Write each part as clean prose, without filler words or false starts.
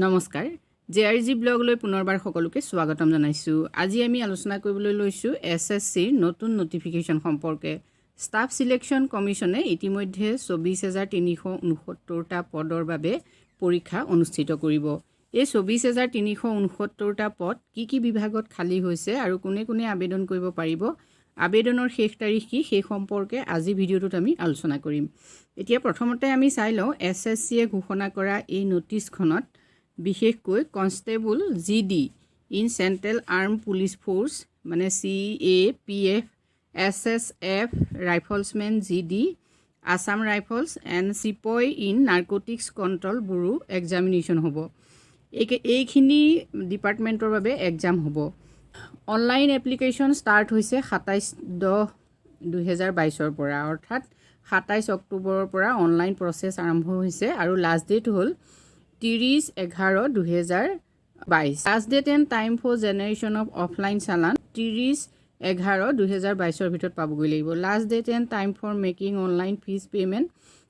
নমস্কাৰ জেআৰজি ব্লগলৈ পুনৰবাৰ সকলোকে স্বাগতম জনাইছোঁ। আজি আমি আলোচনা কৰিবলৈ লৈছোঁ SSCৰ নতুন নটিফিকেশ্যন সম্পৰ্কে। ষ্টাফ সিলেকশ্যন কমিশনে ইতিমধ্যে 24,369টা পদৰ বাবে পৰীক্ষা অনুষ্ঠিত কৰিব। এই 24,369টা পদ কি বিভাগত খালী হৈছে আৰু কোনে কোনে আবেদন কৰিব পাৰিব, আবেদনৰ শেষ তাৰিখ কি সেই সম্পৰ্কে আজি ভিডিঅ'টোত আমি আলোচনা কৰিম। এতিয়া প্ৰথমতে আমি চাই লওঁ SSCয়ে ঘোষণা কৰা এই নটিছখনত বিশেষকৈ constable GD in central armed police force মানে CAPF, SSF, riflemen GD, Assam rifles and sepoy in narcotics control bureau examination হ'ব। এইখিনি ডিপাৰ্টমেণ্টৰ বাবে এক্সাম হ'ব। অনলাইন এপ্লিকেশ্যন ষ্টাৰ্ট হৈছে 27/10/2022 পৰা, অৰ্থাৎ 27 অক্টোবৰৰ পৰা অনলাইন প্ৰচেছ আৰম্ভ হৈছে আৰু লাষ্ট ডেট হ'ল 30/11/2022। Last date and time for generation of offline challan 30/11/2022 ভিতৰত পাবগৈ লাগিব। Last date and time for making online fees payment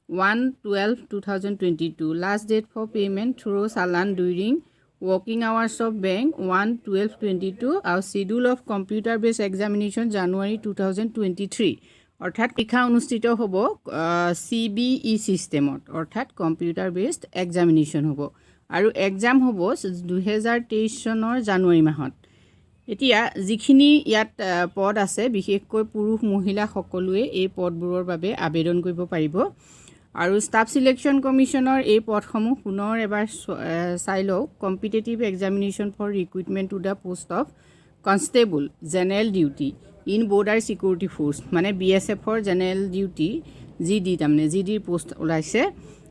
1/12/2022। Last date for payment through challan during working hours of bank 1/12/22 আৰু schedule of computer based examination January 2023। অৰ্থাৎ পৰীক্ষা অনুষ্ঠিত হ'ব CBE ছিষ্টেমত, অৰ্থাৎ কম্পিউটাৰ বেছড এক্সামিনেশ্যন হ'ব আৰু এক্সাম হ'ব 2023 চনৰ জানুৱাৰী মাহত। এতিয়া যিখিনি ইয়াত পদ আছে বিশেষকৈ পুৰুষ মহিলা সকলোৱে এই পদবোৰৰ বাবে আবেদন কৰিব পাৰিব। আৰু ষ্টাফ সিলেকশ্যন কমিশনৰ এই পদসমূহ পুনৰ এবাৰ চাই লওক। Competitive examination for recruitment to the post of constable general duty in border security force মানে BSFৰ জেনেৰেল ডিউটি GD, তাৰমানে GDৰ পোষ্ট ওলাইছে।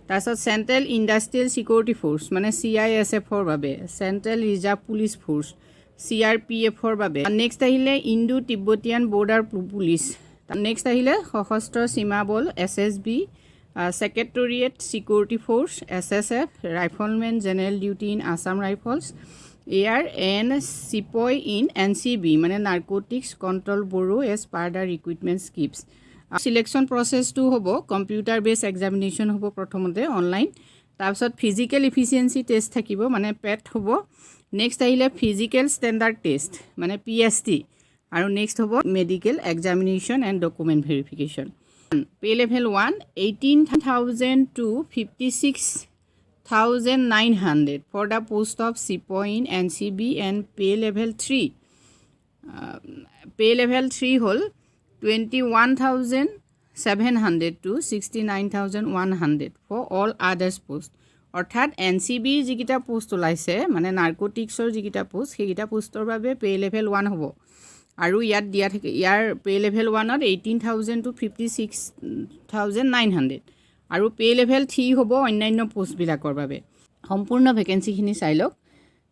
তাৰপিছত চেণ্ট্ৰেল ইণ্ডাষ্ট্ৰিয়েল ছিকিউৰিটি ফ'ৰ্চ মানে CISFৰ বাবে, চেণ্ট্ৰেল ৰিজাৰ্ভ পুলিচ ফ'ৰ্চ CRPFৰ বাবে। নেক্সট আহিলে Indo Tibetan border police. Next আহিলে Sashastra Seema Bal SSB, secretariat security force SSF, riflemen general duty in Assam rifles air and sepoy in NCB মানে narcotics control bureau as per the recruitment schemes. Selection প্ৰচেছটো হ'ব computer based examination হ'ব প্ৰথমতে online, তাৰপিছত physical efficiency test থাকিব মানে PET হ'ব। Next আহিলে ফিজিকেল ষ্টেণ্ডাৰ্ড টেষ্ট মানে PST আৰু নেক্সট হ'ব medical examination and document verification. Pay level 1 18,000 to 56,900 for the post of CPO in NCB and pay level 3 হ'ল 21,700 to 69,100 for all others post। অৰ্থাৎ NCB যিকেইটা post ওলাইছে মানে নাৰ্কটিক্সৰ যিকেইটা পোষ্ট সেইকেইটা পোষ্টৰ বাবে পে লেভেল 1 হ'ব আৰু ইয়াত দিয়া থাকে ইয়াৰ পে লেভেল 1ত 18,000 to 56,900 আৰু পে লেভেল 3 হ'ব অন্যান্য পোষ্টবিলাকৰ বাবে। সম্পূৰ্ণ ভেকেঞ্চিখিনি চাই লওক।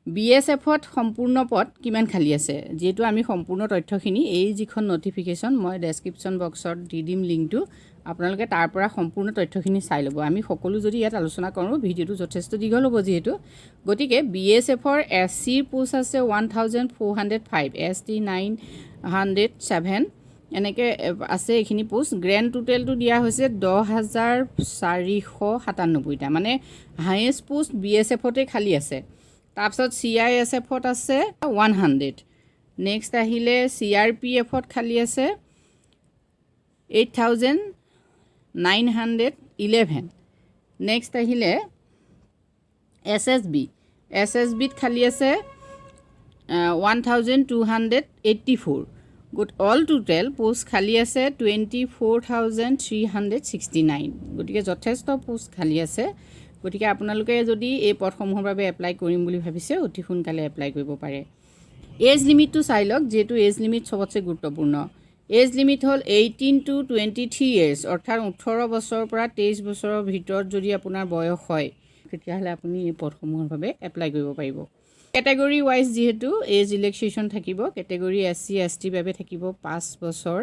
BSFত সম্পূৰ্ণ পদ কিমান খালী আছে, যিহেতু আমি সম্পূৰ্ণ তথ্যখিনি এই যিখন নটিফিকেশ্যন মই ডেছক্ৰিপশ্যন বক্সত দি দিম লিংকটো, আপোনালোকে তাৰ পৰা সম্পূৰ্ণ তথ্যখিনি চাই ল'ব। আমি সকলো যদি ইয়াত আলোচনা কৰোঁ ভিডিঅ'টো যথেষ্ট দীঘল হ'ব যিহেতু, গতিকে BSFৰ SCৰ পোষ্ট আছে 1,405, ST 907 এনেকৈ আছে এইখিনি পোষ্ট। গ্ৰেণ্ড টোটেলটো দিয়া হৈছে 10,497টা মানে হায়েষ্ট পোষ্ট BSFতে খালী আছে। তাৰপিছত CISFত আছে 100। নেক্সট আহিলে CRPFত খালী আছে 8,911। নেক্সট আহিলে SSBত খালী আছে 1,284। অল টোটেল পোষ্ট খালী আছে 24,369। গতিকে যথেষ্ট পোষ্ট খালী আছে। গতিকে আপোনালোকে যদি এই পদসমূহৰ বাবে এপ্লাই কৰিম বুলি ভাবিছে অতি সোনকালে এপ্লাই কৰিব পাৰে। এজ লিমিটটো চাই লওক, যিহেতু এজ লিমিট চবতছে গুৰুত্বপূৰ্ণ। এজ লিমিট হ'ল 18 to 23 years, অৰ্থাৎ 18 বছৰৰ পৰা 23 বছৰৰ ভিতৰত যদি আপোনাৰ বয়স হয় তেতিয়াহ'লে আপুনি এই পদসমূহৰ বাবে এপ্লাই কৰিব পাৰিব। কেটেগৰী ৱাইজ যিহেতু এজ ৰিলেক্সেশ্যন থাকিব, কেটেগৰী SC ST বাবে থাকিব 5 বছৰ,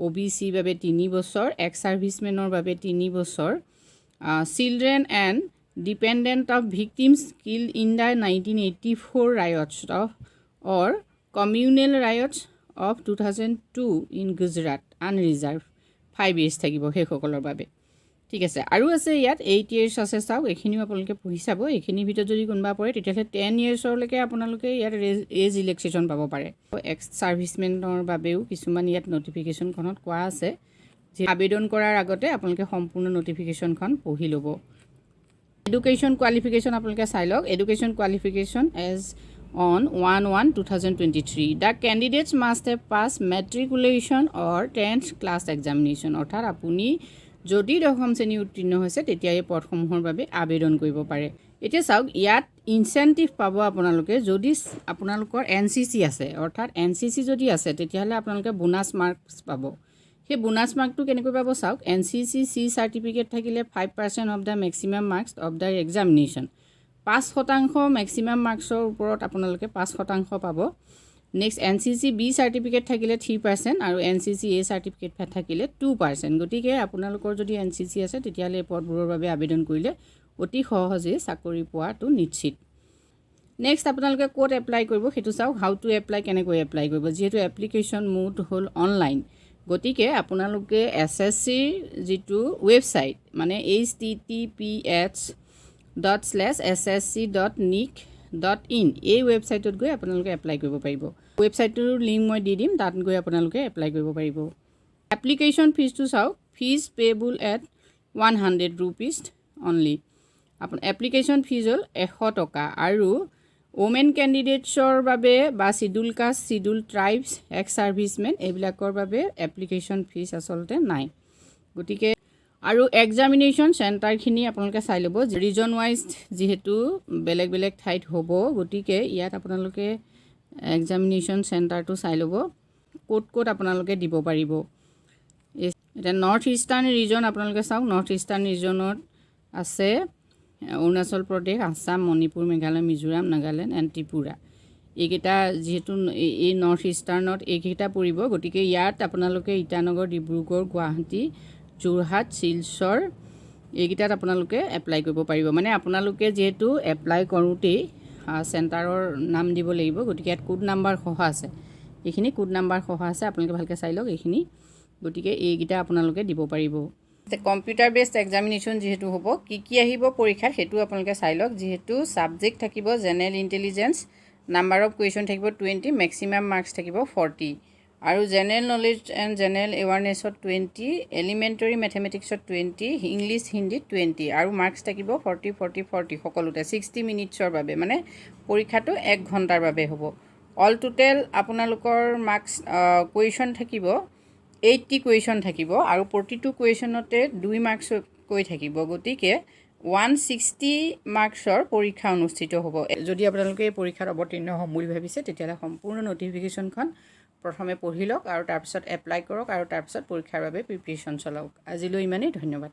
OBC বাবে 3 বছৰ, এক্স ছাৰ্ভিচমেনৰ বাবে 3 বছৰ, children and dependent of victims killed in the 1984 riots or communal riots of 2002 in Gujarat unreserved 5 years থাকিব সেইসকলৰ বাবে। ঠিক আছে আৰু আছে ইয়াত 8 years আছে চাওক এখিনিও আপোনালোকে পঢ়ি চাব এখিনি ভিতৰত যদি কোনবা পৰে তেতিয়াহলে 10 yearsলৈকে আপোনালোকে ইয়াত এজ ৰিলেক্সেশ্যন পাব পাৰে এক্স সাৰ্ভিসমেনৰ বাবেও কিছুমান ইয়াত নটিফিকেশনখনত কোৱা আছে যে আবেদন কৰাৰ আগতে আপোনালোকে সম্পূৰ্ণ নটিফিকেশনখন পঢ়ি ল'ব এডুকেশ্যন কোৱালিফিকেশ্যন আপোনালোকে চাই লওক education qualification as on 1/1/2023 the candidates must have passed matriculation or 10th class examination অৰ্থাৎ আপুনি যদি দশম শ্ৰেণী উত্তীৰ্ণ হৈছে তেতিয়া এই পদসমূহৰ বাবে আবেদন কৰিব পাৰে এতিয়া চাওক ইয়াত ইনসেন্টিভ পাব আপোনালোকে যদি আপোনালোকৰ এনসিসি আছে অৰ্থাৎ এনসিসি যদি আছে তেতিয়াহলে আপোনালোকে বোনাস মাৰ্কস পাব সেই বোনাস মাৰ্কটো কেনেকৈ পাব চাওক এনসিসি সি সাৰ্টিফিকেট থাকিলে 5% of the maximum marks of the examination 5% maximum মাৰ্কসৰ ওপৰত আপোনালোকে 5% পাব নেক্সট এনসিসি বি সাৰ্টিফিকেট থাকিলে 3% আৰু এনসিসি এ সাৰ্টিফিকেট থাকিলে 2% গতিকে আপোনালোকৰ যদি এনসিসি আছে তেতিয়াহলে এই পদবোৰৰ বাবে আবেদন কৰিলে অতি সহজে চাকৰি পোৱাটো নিশ্চিত নেক্সট আপোনালোকে কোড এপ্লাই কৰিব হেতু চাওক হাউ টু এপ্লাই কেনেকৈ এপ্লাই কৰিব যেহেতু এপ্লিকেশন মোড হল অনলাইন গতিকে আপোনালোকে SSC যেটো ওয়েবসাইট মানে https://ssc.nic.in এই ওয়েবসাইটত গৈ আপোনালোকে এপ্লাই কৰিব পাৰিব ওয়েবসাইটৰ লিংক মই দি দিম তাত গৈ আপোনালোকে এপ্লাই কৰিব পাৰিব এপ্লিকেশন ফিজটো চাওক fees payable at 100 rupees only আপন এপ্লিকেশন ফিজ হল 100 টকা আৰু ওমেন ক্যান্ডিডেটছৰ বাবে বা শিডিউল কাষ্ট শিডিউল ট্ৰাইবস এক্স সাৰ্ভিসমেন এইবিলাকৰ বাবে এপ্লিকেশন ফিজ আসলতে নাই গতিকে আৰু এক্সামিনেশ্যন চেণ্টাৰখিনি আপোনালোকে চাই ল'ব ৰিজন ওয়াইজ যেহেতু বেলেগ বেলেগ ঠাইত হ'ব গতিকে ইয়াত আপোনালোকে এক্সামিনেশ্যন চেণ্টাৰটো চাই ল'ব কোড আপোনালোকে দিব পাৰিব এটা নৰ্থ ইষ্টাৰ্ণ ৰিজন আপোনালোকে চাওক নৰ্থ ইষ্টাৰ্ণ ৰিজনত আছে অৰুণাচল প্ৰদেশ আসাম মণিপুৰ মেঘালয় মিজোৰাম নাগালেণ্ড এণ্ড ত্ৰিপুৰা এইকেইটা যেহেতু এই নৰ্থ ইষ্টাৰ্ণত এইকেইটা পৰিব গতিকে ইয়াত আপোনালোকে ইটানগৰ ডিব্ৰুগড় গুৱাহাটী যোৰহাট শিলচৰ এইকেইটাত আপোনালোকে এপ্লাই কৰিব পাৰিব মানে আপোনালোকে যেহেতু এপ্লাই কৰোঁতে চেণ্টাৰৰ নাম দিব লাগিব গতিকে ইয়াত কোড নাম্বাৰ সহ আছে এইখিনি কোড নাম্বাৰ সহ আছে আপোনালোকে ভালকৈ চাই লওক এইখিনি গতিকে এইকেইটা আপোনালোকে দিব পাৰিব কম্পিউটাৰ বেসড এক্সামিনেশ্যন যেহেতু হ'ব কি আহিব পৰীক্ষাত হেতু আপোনালোকে চাই লওক যেহেতু সাবজেক্ট থাকিব general intelligence number of question থাকিব 20 ম্যাক্সিমাম মাৰ্কস থাকিব 40 আৰু জেনাৰেল নলেজ এণ্ড জেনাৰেল এৱাৰনেছত 20 এলিমেণ্টাৰী মেথমেটিক্সত 20 ইংলিছ হিন্দীত 20 আৰু মাৰ্কস থাকিব 40 40 40 সকলোতে 60 মিনিটছৰ বাবে মানে পৰীক্ষাটো 1 ঘণ্টাৰ বাবে হ'ব অল টোটেল আপোনালোকৰ মাৰ্কস কুৱেশ্যন থাকিব 80 কুৱেশ্যন থাকিব আৰু প্ৰতিটো কুৱেশ্যনতে 2 মাৰ্কস কৈ থাকিব গতিকে 160 মাৰ্কসৰ পৰীক্ষা অনুষ্ঠিত হ'ব যদি আপোনালোকে এই পৰীক্ষাত অৱতীৰ্ণ হ'ম বুলি ভাবিছে তেতিয়াহলে সম্পূৰ্ণ নটিফিকেশনখন প্ৰথমে পঢ়ি লওক আৰু তাৰ পিছত এপ্লাই কৰক আৰু তাৰ পিছত পৰীক্ষাৰ বাবে প্ৰিপাৰেচন চলাওক আজিলৈ ইমানেই ধন্যবাদ